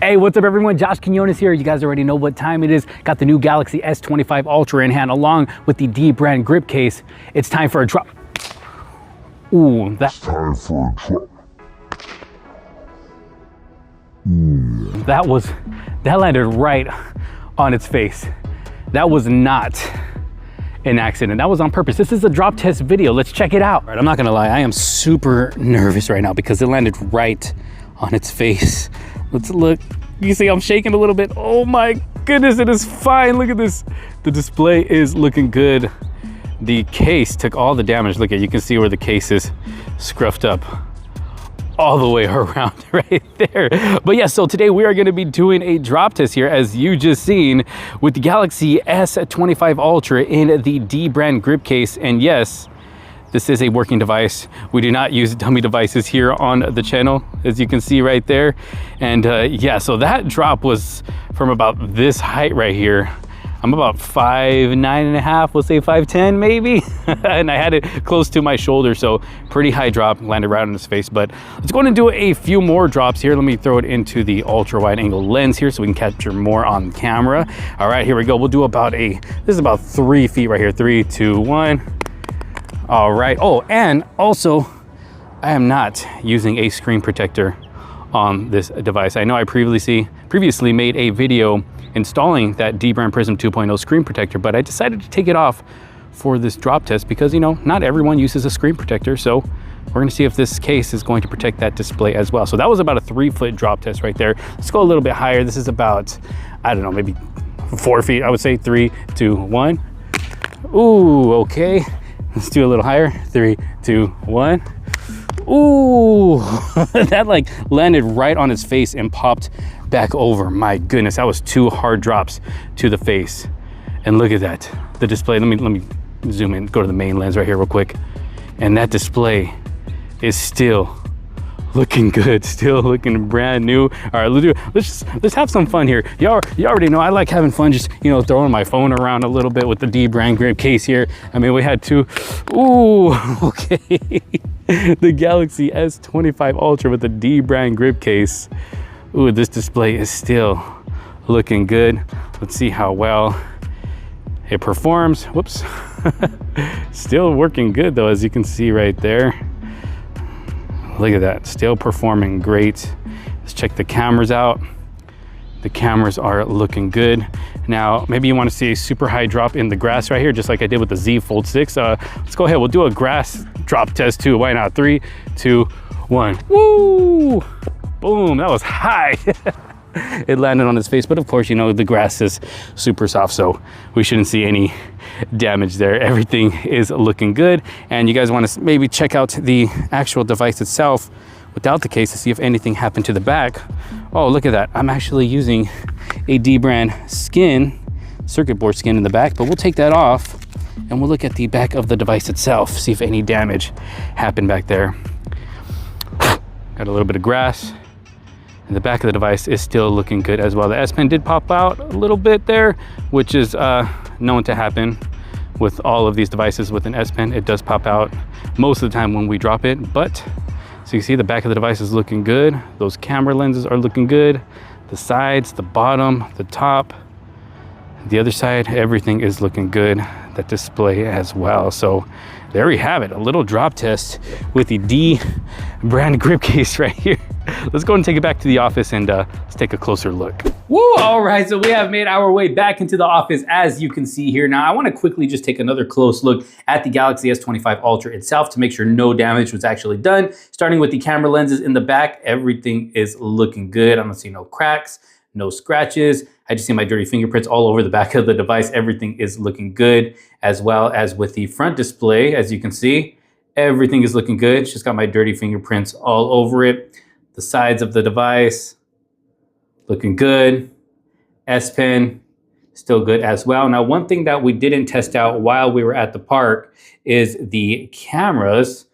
Hey, what's up everyone? Josh Quinones here. You guys already know what time it is. Got the new Galaxy S25 Ultra in hand along with the Dbrand grip case. It's time for a drop. Ooh, that landed right on its face. That was not an accident. That was on purpose. This is a drop test video. Let's check it out. All right, I'm not gonna lie, I am super nervous right now because it landed right on its face. Let's look. You see I'm shaking a little bit. Oh my goodness, it is fine. Look at this. The display is looking good. The case took all the damage. Look at, you can see where the case is scruffed up all the way around right there. But yeah, so today we are going to be doing a drop test here, as you just seen, with the Galaxy S25 Ultra in the Dbrand grip case. And yes, this is a working device. We do not use dummy devices here on the channel, as you can see right there. And yeah, so that drop was from about this height right here. I'm about 5'9.5", we'll say 5'10" maybe. And I had it close to my shoulder, so pretty high drop, landed right on his face. But let's go ahead and do a few more drops here. Let me throw it into the ultra wide angle lens here so we can capture more on camera. All right, here we go. We'll do about this is about 3 feet right here. 3, 2, 1. All right. Oh, and also I am not using a screen protector on this device. I know I previously made a video installing that Dbrand Prism 2.0 screen protector, but I decided to take it off for this drop test because, you know, not everyone uses a screen protector. So we're gonna see if this case is going to protect that display as well. So that was about a 3-foot drop test right there. Let's go a little bit higher. This is about, I don't know, maybe 4 feet. I would say 3, 2, 1. Ooh, okay. Let's do a little higher. 3, 2, 1. Ooh, that like landed right on his face and popped back over. My goodness, that was 2 hard drops to the face. And look at that, the display. Let me zoom in, go to the main lens right here real quick. And that display is still looking good, still looking brand new. All right, let's have some fun here. You already know I like having fun, just, you know, throwing my phone around a little bit with the Dbrand grip case here. I mean, we had 2. Ooh, okay. The Galaxy S25 Ultra with the Dbrand grip case. Ooh, this display is still looking good. Let's see how well it performs. Whoops. Still working good though, as you can see right there. Look at that, still performing great. Let's check the cameras out. The cameras are looking good. Now, maybe you want to see a super high drop in the grass right here, just like I did with the Z Fold 6. Let's go ahead, we'll do a grass drop test too. Why not? 3, 2, 1. Woo! Boom, that was high. It landed on his face, but of course, you know, the grass is super soft, so we shouldn't see any damage there. Everything is looking good. And you guys want to maybe check out the actual device itself without the case to see if anything happened to the back. Oh, look at that. I'm actually using a Dbrand skin, circuit board skin in the back, but we'll take that off and we'll look at the back of the device itself, see if any damage happened back there. Got a little bit of grass. And the back of the device is still looking good as well. The S Pen did pop out a little bit there, which is known to happen with all of these devices with an S Pen. It does pop out most of the time when we drop it, but so you see the back of the device is looking good. Those camera lenses are looking good. The sides, the bottom, the top, the other side, everything is looking good. That display as well. So there we have it, a little drop test with the Dbrand grip case right here. Let's go and take it back to the office and let's take a closer look. Woo, all right, so we have made our way back into the office, as you can see here. Now, I wanna quickly just take another close look at the Galaxy S25 Ultra itself to make sure no damage was actually done. Starting with the camera lenses in the back, everything is looking good. I don't see no cracks, no scratches. I just see my dirty fingerprints all over the back of the device. Everything is looking good, as well as with the front display, as you can see, everything is looking good. It's just got my dirty fingerprints all over it. The sides of the device, looking good. S Pen, still good as well. Now, one thing that we didn't test out while we were at the park is the cameras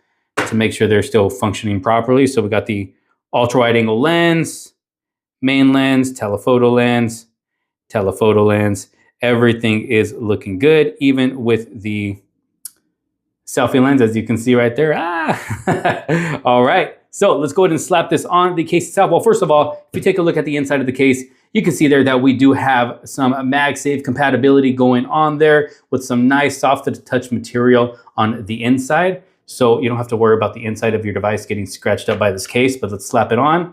to make sure they're still functioning properly. So we got the ultra wide angle lens, main lens, telephoto lens, everything is looking good, even with the selfie lens, as you can see right there. All right, So let's go ahead and slap this on the case itself. Well, first of all, if you take a look at the inside of the case, you can see there that we do have some MagSafe compatibility going on there with some nice soft to touch material on the inside. So you don't have to worry about the inside of your device getting scratched up by this case, but let's slap it on.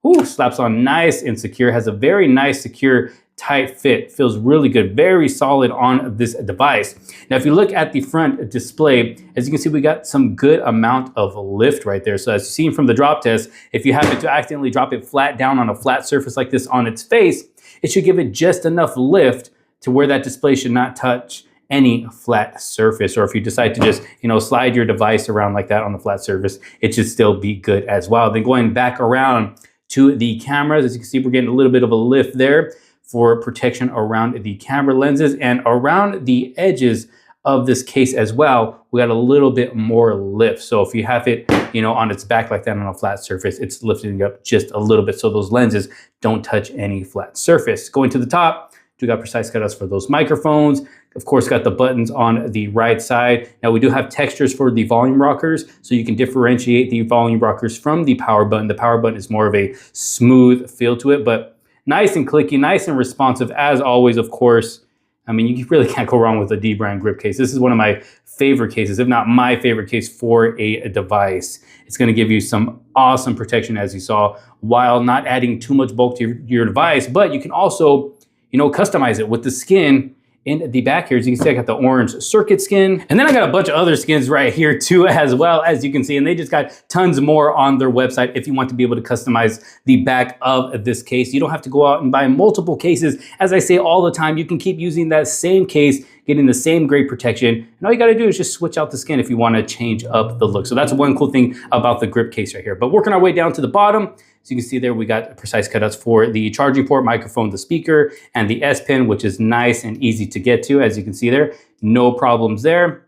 Ooh, slaps on nice and secure, has a very nice, secure, tight fit, feels really good, very solid on this device. Now, if you look at the front display, as you can see, we got some good amount of lift right there. So as you've seen from the drop test, if you happen to accidentally drop it flat down on a flat surface like this on its face, it should give it just enough lift to where that display should not touch any flat surface. Or if you decide to just, slide your device around like that on the flat surface, it should still be good as well. Then going back around to the cameras, as you can see, we're getting a little bit of a lift there for protection around the camera lenses, and around the edges of this case as well, we got a little bit more lift. So if you have it, on its back like that on a flat surface, it's lifting up just a little bit so those lenses don't touch any flat surface. Going to the top, we got precise cutouts for those microphones. Of course, got the buttons on the right side. Now we do have textures for the volume rockers, so you can differentiate the volume rockers from the power button. The power button is more of a smooth feel to it, but nice and clicky, nice and responsive as always, of course. I mean, you really can't go wrong with a Dbrand grip case. This is one of my favorite cases, if not my favorite case for a device. It's gonna give you some awesome protection, as you saw, while not adding too much bulk to your device, but you can also, customize it with the skin in the back here. As you can see, I got the orange circuit skin. And then I got a bunch of other skins right here too, as well, as you can see. And they just got tons more on their website if you want to be able to customize the back of this case. You don't have to go out and buy multiple cases. As I say all the time, you can keep using that same case, getting the same great protection. And all you gotta do is just switch out the skin if you wanna change up the look. So that's one cool thing about the grip case right here. But working our way down to the bottom, so you can see there, we got precise cutouts for the charging port, microphone, the speaker, and the S Pen, which is nice and easy to get to. As you can see there, no problems there.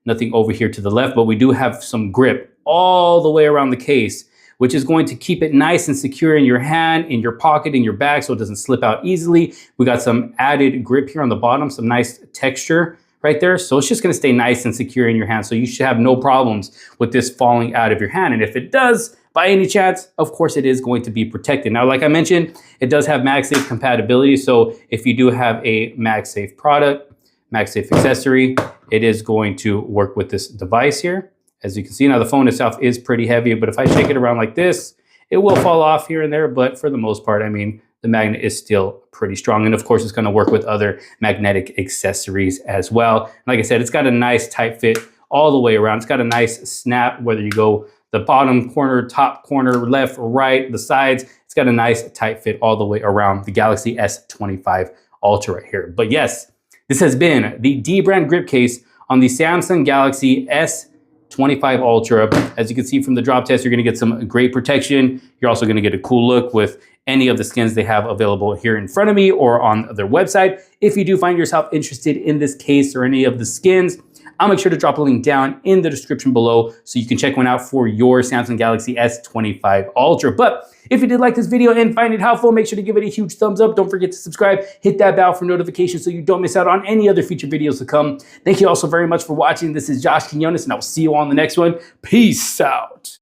Nothing over here to the left, but we do have some grip all the way around the case, which is going to keep it nice and secure in your hand, in your pocket, in your bag, so it doesn't slip out easily. We got some added grip here on the bottom, some nice texture right there. So it's just gonna stay nice and secure in your hand. So you should have no problems with this falling out of your hand. And if it does, by any chance, of course, it is going to be protected. Now, like I mentioned, it does have MagSafe compatibility. So if you do have a MagSafe product, MagSafe accessory, it is going to work with this device here. As you can see, now the phone itself is pretty heavy, but if I shake it around like this, it will fall off here and there. But for the most part, I mean, the magnet is still pretty strong. And of course, it's gonna work with other magnetic accessories as well. Like I said, it's got a nice tight fit all the way around. It's got a nice snap, whether you go the bottom corner, top corner, left, right, the sides. It's got a nice tight fit all the way around the Galaxy S25 Ultra right here. But yes, this has been the Dbrand grip case on the Samsung Galaxy S25 Ultra. As you can see from the drop test, you're gonna get some great protection. You're also gonna get a cool look with any of the skins they have available here in front of me or on their website. If you do find yourself interested in this case or any of the skins, I'll make sure to drop a link down in the description below so you can check one out for your Samsung Galaxy S25 Ultra. But if you did like this video and find it helpful, make sure to give it a huge thumbs up. Don't forget to subscribe, hit that bell for notifications so you don't miss out on any other future videos to come. Thank you also very much for watching. This is Josh Quinones, and I will see you on the next one. Peace out.